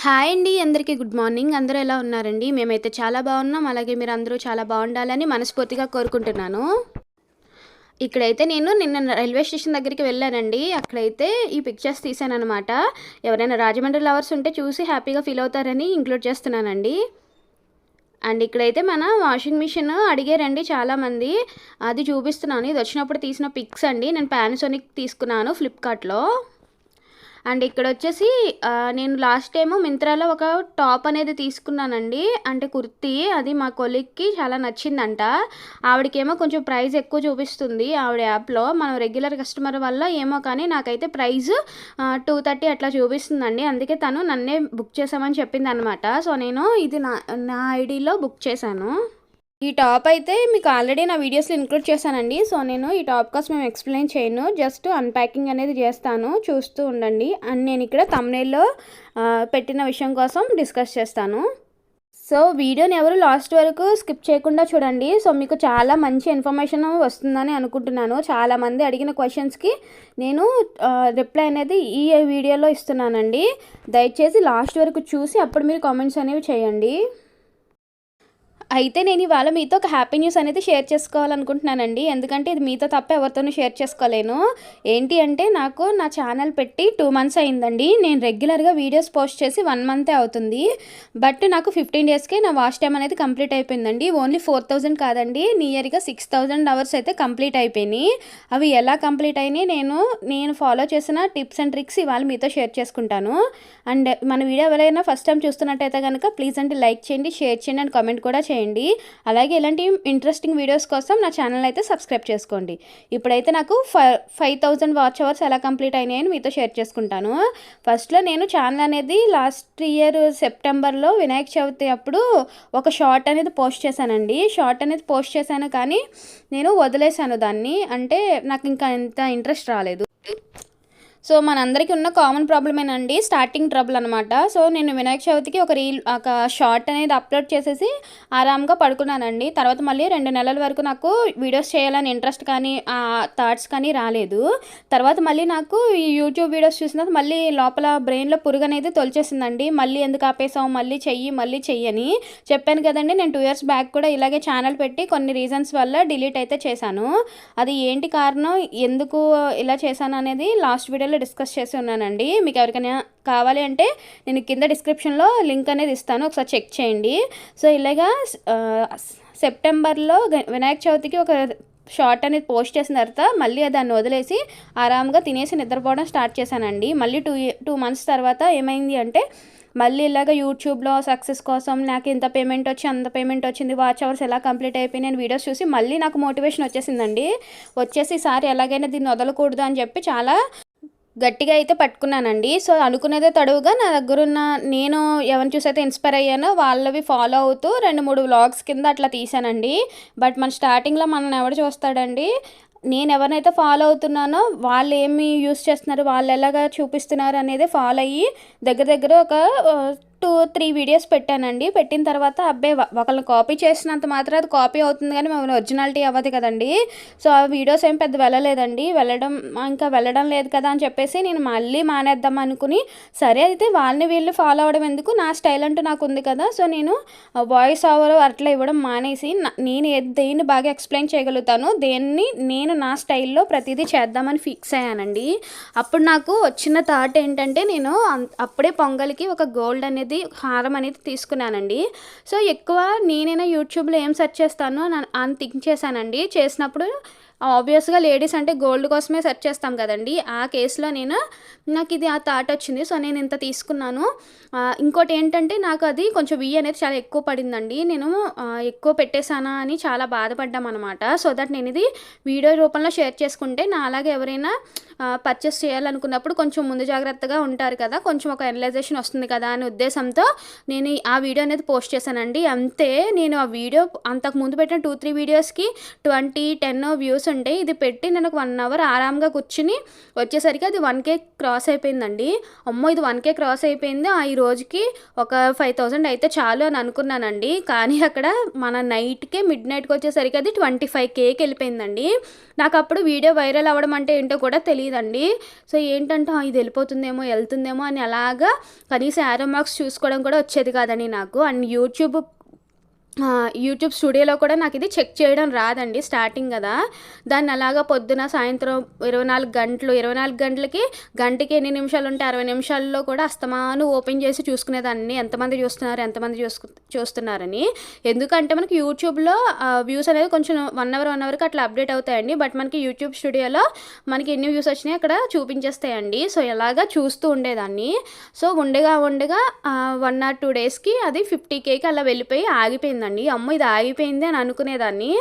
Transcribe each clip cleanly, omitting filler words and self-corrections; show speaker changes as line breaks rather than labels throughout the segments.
Hi అండి. అందరికీ good morning. అందరూ ఎలా ఉన్నారండి? మేమైతే చాలా బాగున్నాం. అలాగే మీరందరూ చాలా బాగుండాలని మనస్ఫూర్తిగా కోరుకుంటున్నాను. ఇక్కడైతే నేను నిన్న రైల్వే స్టేషన్ దగ్గరికి వెళ్ళానండి. అక్కడైతే ఈ పిక్చర్స్ తీశాననమాట. ఎవరైనా రాజమండ్రి లవర్స్ ఉంటే చూసి హ్యాపీగా ఫీల్ అవుతారని ఇంక్లూడ్ చేస్తున్నానండి. అండ్ ఇక్కడైతే మన వాషింగ్ మిషన్ అడిగారండి చాలామంది. అది చూపిస్తున్నాను. ఇది వచ్చినప్పుడు తీసిన పిక్స్ అండి. నేను పానాసోనిక్ తీసుకున్నాను ఫ్లిప్కార్ట్లో. అండ్ ఇక్కడొచ్చేసి నేను లాస్ట్ టైము మింత్రాలో ఒక టాప్ అనేది తీసుకున్నానండి. అంటే కుర్తీ. అది మా కొలీగ్‌కి చాలా నచ్చిందంట. ఆవిడకేమో కొంచెం ప్రైస్ ఎక్కువ చూపిస్తుంది ఆవిడ యాప్‌లో. మనం రెగ్యులర్ కస్టమర్ వల్ల ఏమో కానీ నాకైతే ప్రైస్ 230 అట్లా చూపిస్తుందండి. అందుకే తను నన్నే బుక్ చేసామని చెప్పిందనమాట. సో, నేను ఇది నా ఐడీలో బుక్ చేశాను. ఈ టాప్ అయితే మీకు ఆల్రెడీ నా వీడియోస్లో ఇంక్లూడ్ చేశానండి. సో, నేను ఈ టాప్ కోసం మేము ఎక్స్ప్లెయిన్ చేయను. జస్ట్ అన్‌ప్యాకింగ్ అనేది చేస్తాను. చూస్తూ ఉండండి. అండ్ నేను ఇక్కడ థంబ్‌నెయిల్‌లో పెట్టిన విషయం కోసం డిస్కస్ చేస్తాను. సో, వీడియోని ఎవరు లాస్ట్ వరకు స్కిప్ చేయకుండా చూడండి. సో, మీకు చాలా మంచి ఇన్ఫర్మేషన్ వస్తుందని అనుకుంటున్నాను. చాలామంది అడిగిన క్వశ్చన్స్కి నేను రిప్లై అనేది ఈ వీడియోలో ఇస్తున్నానండి. దయచేసి లాస్ట్ వరకు చూసి అప్పుడు మీరు కామెంట్స్ అనేవి చేయండి. అయితే నేను ఇవాళ మీతో ఒక హ్యాపీ న్యూస్ అనేది షేర్ చేసుకోవాలనుకుంటున్నానండి. ఎందుకంటే ఇది మీతో తప్ప ఎవరితోనూ షేర్ చేసుకోలేను. ఏంటి అంటే నాకు నా ఛానల్ పెట్టి 2 మంత్స్ అయిందండి. నేను రెగ్యులర్గా వీడియోస్ పోస్ట్ చేసి 1 మంతే అవుతుంది. బట్ నాకు 15 డేస్కే నా వాచ్ టైం అనేది కంప్లీట్ అయిపోయిందండి. ఓన్లీ 4000 కాదండి, నియర్గా 6000 అవర్స్ అయితే కంప్లీట్ అయిపోయినాయి. అవి ఎలా కంప్లీట్ అయినాయి నేను ఫాలో చేసిన టిప్స్ అండ్ ట్రిక్స్ ఇవాళ మీతో షేర్ చేసుకుంటాను. అండ్ మన వీడియో ఎవరైనా ఫస్ట్ టైం చూస్తున్నట్టయితే కనుక ప్లీజ్ అంటే లైక్ చేయండి, షేర్ చేయండి అండ్ కామెంట్ కూడా చేయండి. అలాగే ఇలాంటి ఇంట్రెస్టింగ్ వీడియోస్ కోసం నా ఛానల్ అయితే సబ్స్క్రైబ్ చేసుకోండి. ఇప్పుడైతే నాకు 5000 వాచ్ అవర్స్ ఎలా కంప్లీట్ అయినాయని మీతో షేర్ చేసుకుంటాను. ఫస్ట్లో నేను ఛానల్ అనేది లాస్ట్ ఇయర్ సెప్టెంబర్లో వినాయక చవితి అప్పుడు ఒక షార్ట్ అనేది పోస్ట్ చేశాను కానీ నేను వదిలేశాను దాన్ని. అంటే నాకు ఇంకా ఎంత ఇంట్రెస్ట్ రాలేదు. సో, మనందరికీ ఉన్న కామన్ ప్రాబ్లమేనండి స్టార్టింగ్ ట్రబుల్ అనమాట. సో, నేను వినాయక చవితికి ఒక షార్ట్ అనేది అప్లోడ్ చేసేసి ఆరాంగా పడుకున్నానండి. తర్వాత మళ్ళీ 2 నెలల వరకు నాకు వీడియోస్ చేయాలని ఇంట్రెస్ట్ కానీ థాట్స్ కానీ రాలేదు. తర్వాత మళ్ళీ నాకు ఈ యూట్యూబ్ వీడియోస్ చూసిన తర్వాత మళ్ళీ లోపల బ్రెయిన్లో పురుగు అనేది తొలిచేసిందండి. మళ్ళీ ఎందుకు ఆపేసావు, మళ్ళీ చెయ్యి అని చెప్పాను కదండి. నేను 2 ఇయర్స్ బ్యాక్ కూడా ఇలాగే ఛానల్ పెట్టి కొన్ని రీజన్స్ వల్ల డిలీట్ అయితే చేశాను. అది ఏంటి కారణం, ఎందుకు ఇలా చేశాను అనేది లాస్ట్ వీడియోలో డిస్కస్ చేసి ఉన్నానండి. మీకు ఎవరికైనా కావాలి అంటే నేను కింద డిస్క్రిప్షన్లో లింక్ అనేది ఇస్తాను, ఒకసారి చెక్ చేయండి. సో, ఇలాగా సెప్టెంబర్లో వినాయక చవితికి ఒక షార్ట్ అనేది పోస్ట్ చేసిన తర్వాత మళ్ళీ దాన్ని వదిలేసి ఆరాంగా తినేసి నిద్రపోవడం స్టార్ట్ చేశానండి. మళ్ళీ 2 మంత్స్ తర్వాత ఏమైంది అంటే మళ్ళీ ఇలాగ యూట్యూబ్లో సక్సెస్ కోసం నాకు ఇంత పేమెంట్ అంత పేమెంట్ వచ్చింది, వాచ్ అవర్స్ ఎలా కంప్లీట్ అయిపోయి నేను వీడియోస్ చూసి మళ్ళీ నాకు మోటివేషన్ వచ్చేసిందండి. వచ్చేసి ఈసారి ఎలాగైనా దీన్ని వదలకూడదు అని చెప్పి చాలా గట్టిగా అయితే పట్టుకున్నానండి. సో, అనుకునేదే తడువుగా నా దగ్గరున్న నేను ఎవరిని చూసైతే ఇన్స్పైర్ అయ్యానో వాళ్ళవి ఫాలో అవుతూ 2, 3 వ్లాగ్స్ కింద అట్లా తీసానండి. బట్ మన స్టార్టింగ్లో మనల్ని ఎవరు చూస్తాడండి. నేను ఎవరినైతే ఫాలో అవుతున్నానో వాళ్ళు ఏమి యూస్ చేస్తున్నారు, వాళ్ళు ఎలాగా చూపిస్తున్నారు అనేది ఫాలో అయ్యి దగ్గర ఒక 2-3 వీడియోస్ పెట్టానండి. పెట్టిన తర్వాత ఒకళ్ళని కాపీ చేసినంత మాత్రం అది కాపీ అవుతుంది కానీ మన ఒరిజినాలిటీ అవ్వదు కదండి. సో, ఆ వీడియోస్ ఏం పెద్ద వెళ్ళడం లేదు కదా అని చెప్పేసి నేను మళ్ళీ మానేద్దాం అనుకుని, సరే అయితే వాళ్ళని వీళ్ళు ఫాలో అవ్వడం ఎందుకు, నా స్టైల్ అంటూ నాకు ఉంది కదా. సో, నేను వాయిస్ ఓవర్ అట్లా ఇవ్వడం మానేసి నేను దేన్ని బాగా ఎక్స్ప్లెయిన్ చేయగలుగుతాను, నేను నా స్టైల్లో ప్రతిదీ చేద్దామని ఫిక్స్ అయ్యానండి. అప్పుడు నాకు వచ్చిన థాట్ ఏంటంటే నేను అప్పుడే పొంగల్కి ఒక గోల్డ్ అనేది హారం అనేది తీసుకున్నానండి. సో, ఎక్కువ నేనైనా యూట్యూబ్లో ఏం సెర్చ్ చేస్తాను అని థింక్ చేశానండి. చేసినప్పుడు ఆబ్వియస్గా లేడీస్ అంటే గోల్డ్ కోసమే సెర్చ్ చేస్తాం కదండి. ఆ కేసులో నాకు ఇది ఆ థాట్ వచ్చింది. సో, నేను ఇంత తీసుకున్నాను. ఇంకోటి ఏంటంటే నాకు అది కొంచెం అనేది చాలా ఎక్కువ పడిందండి. నేను ఎక్కువ పెట్టేశానా అని చాలా బాధపడ్డామన్నమాట. సో దట్ నేను ఇది వీడియో రూపంలో షేర్ చేసుకుంటే నా అలాగే ఎవరైనా పర్చేస్ చేయాలనుకున్నప్పుడు కొంచెం ముందు జాగ్రత్తగా ఉంటారు కదా, కొంచెం ఒక అనలైజేషన్ వస్తుంది కదా అనే ఉద్దేశంతో నేను ఆ వీడియో అనేది పోస్ట్ చేశానండి. అంతే. నేను ఆ వీడియో అంతకు ముందు పెట్టిన 2-3 వీడియోస్కి 20-10 వ్యూస్ ఉంటే ఇది పెట్టి నేను ఒక 1 అవర్ ఆరాంగా కూర్చుని వచ్చేసరికి అది 1K క్రాస్ అయిపోయిందండి. అమ్మో! ఇది 1K క్రాస్ అయిపోయింది. ఈ రోజుకి ఒక 5000 అయితే చాలు అని అనుకున్నానండి. కానీ అక్కడ మన మిడ్ నైట్కి వచ్చేసరికి అది 25Kకి వెళ్ళిపోయిందండి. నాకు అప్పుడు వీడియో వైరల్ అవ్వడం అంటే ఏంటో కూడా తెలియదండి. సో ఏంటంటే ఇది వెళ్ళిపోతుందేమో వెళ్తుందేమో అని అలాగా కనీసం యారో మార్క్స్ చూసుకోవడం కూడా వచ్చేది కాదండి నాకు. అండ్ యూట్యూబ్ స్టూడియోలో కూడా నాకు ఇది చెక్ చేయడం రాదండి, స్టార్టింగ్ కదా. దాన్ని అలాగా పొద్దున సాయంత్రం 24 గంటలకి గంటకి ఎన్ని నిమిషాలు ఉంటే 60 నిమిషాల్లో కూడా అస్తమాను ఓపెన్ చేసి చూసుకునేదాన్ని, ఎంతమంది చూస్తున్నారని. ఎందుకంటే మనకి యూట్యూబ్లో వ్యూస్ అనేది కొంచెం 1 అవర్కి అట్లా అప్డేట్ అవుతాయండి. బట్ మనకి యూట్యూబ్ స్టూడియోలో మనకి ఎన్ని వ్యూస్ వచ్చినాయి అక్కడ చూపించేస్తాయండి. సో ఇలాగా చూస్తూ ఉండేదాన్ని. సో ఉండగా 1 or 2 డేస్కి అది 50Kకి అలా వెళ్ళిపోయి ఆగిపోయింది. అమ్మో ఇది ఆగిపోయింది అని అనుకునేదాన్ని.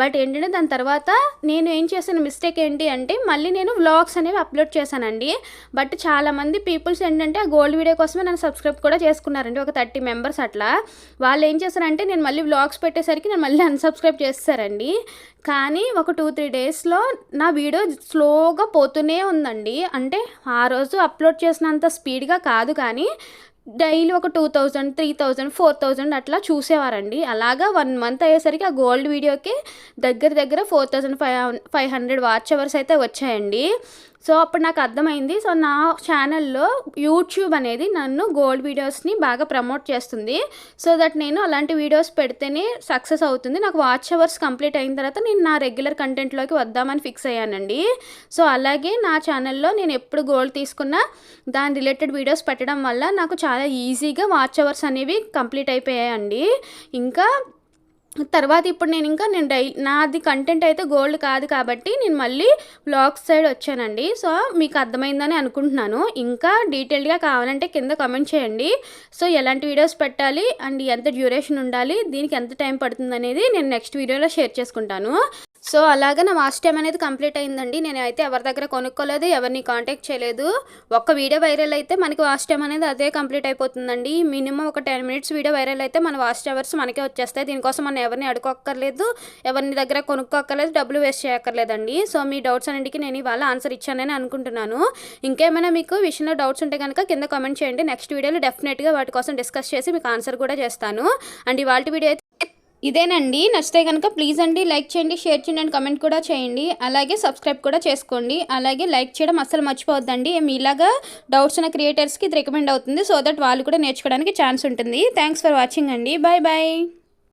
బట్ ఏంటంటే దాని తర్వాత నేను ఏం చేశాను, మిస్టేక్ ఏంటి అంటే మళ్ళీ నేను వ్లాగ్స్ అనేవి అప్లోడ్ చేశానండి. బట్ చాలామంది పీపుల్స్ ఏంటంటే ఆ గోల్డ్ వీడియో కోసమే నన్ను సబ్స్క్రైబ్ కూడా చేసుకున్నారండి, ఒక 30 మెంబర్స్ అట్లా. వాళ్ళు ఏం చేశారంటే నేను మళ్ళీ వ్లాగ్స్ పెట్టేసరికి నేను మళ్ళీ అన్సబ్స్క్రైబ్ చేస్తారండి. కానీ ఒక 2-3 డేస్లో నా వీడియో స్లోగా పోతూనే ఉందండి. అంటే ఆ రోజు అప్లోడ్ చేసినంత స్పీడ్గా కాదు, కానీ డైలీ ఒక 2000, 3000, 4000 అట్లా చూసేవారండి. అలాగా 1 మంత్ అయ్యేసరికి ఆ గోల్డ్ వీడియోకి దగ్గర 4500 వాచ్ అవర్స్ అయితే వచ్చాయండి. సో అప్పుడు నాకు అర్థమైంది, సో నా ఛానల్లో యూట్యూబ్ అనేది నన్ను గోల్డ్ వీడియోస్ని బాగా ప్రమోట్ చేస్తుంది. సో దట్ నేను అలాంటి వీడియోస్ పెడితేనే సక్సెస్ అవుతుంది. నాకు వాచ్ అవర్స్ కంప్లీట్ అయిన తర్వాత నేను నా రెగ్యులర్ కంటెంట్లోకి వద్దామని ఫిక్స్ అయ్యానండి. సో అలాగే నా ఛానల్లో నేను ఎప్పుడు గోల్డ్ తీసుకున్నా దాని రిలేటెడ్ వీడియోస్ పెట్టడం వల్ల నాకు చాలా ఈజీగా వాచ్ అవర్స్ అనేవి కంప్లీట్ అయిపోయాయండి. ఇంకా తర్వాత ఇప్పుడు నేను నాది కంటెంట్ అయితే గోల్డ్ కాదు కాబట్టి నేను మళ్ళీ వ్లాగ్స్ సైడ్ వచ్చానండి. సో మీకు అర్థమైందని అనుకుంటున్నాను. ఇంకా డీటెయిల్గా కావాలంటే కింద కామెంట్ చేయండి. సో ఎలాంటి వీడియోస్ పెట్టాలి అండ్ ఎంత డ్యూరేషన్ ఉండాలి, దీనికి ఎంత టైం పడుతుంది అనేది నేను నెక్స్ట్ వీడియోలో షేర్ చేసుకుంటాను. సో అలాగా నా వాచ్ టైం అనేది కంప్లీట్ అయిందండి. నేను అయితే ఎవరి దగ్గర కొనుక్కోలేదు, ఎవరిని కాంటాక్ట్ చేయలేదు. ఒక్క వీడియో వైరల్ అయితే మనకి వాచ్ టైం అనేది అదే కంప్లీట్ అయిపోతుందండి. మినిమం ఒక 10 minutes వీడియో వైరల్ అయితే మన వాచ్ అవర్స్ మనకే వచ్చేస్తాయి. దీనికోసం మనం ఎవరిని అడుకోక్కర్లేదు, ఎవరిని దగ్గర కొనుక్కోక్కర్లేదు, డబ్బులు వేస్ట్ చేయక్కర్లేదండి. సో మీ డౌట్స్ అన్నింటికి నేను ఇవాళ ఆన్సర్ ఇచ్చానని అనుకుంటున్నాను. ఇంకేమైనా మీకు విషయంలో డౌట్స్ ఉంటే కనుక కింద కామెంట్ చేయండి. నెక్స్ట్ వీడియోలో డెఫినెట్గా వాటి కోసం డిస్కస్ చేసి మీకు ఆన్సర్ కూడా చేస్తాను. అండ్ ఇవాళ వీడియో అయితే ఇదేనండి. నచ్చితే కనుక ప్లీజ్ అండి లైక్ చేయండి, షేర్ చేయండి అండ్ కమెంట్ కూడా చేయండి. అలాగే సబ్స్క్రైబ్ కూడా చేసుకోండి. అలాగే లైక్ చేయడం అస్సలు మర్చిపోవద్దండి. మీలాగా డౌట్స్ ఉన్న క్రియేటర్స్కి ఇది రికమెండ్ అవుతుంది. సో దట్ వాళ్ళు కూడా నేర్చుకోవడానికి ఛాన్స్ ఉంటుంది. థ్యాంక్స్ ఫర్ వాచింగ్ అండి. Bye bye.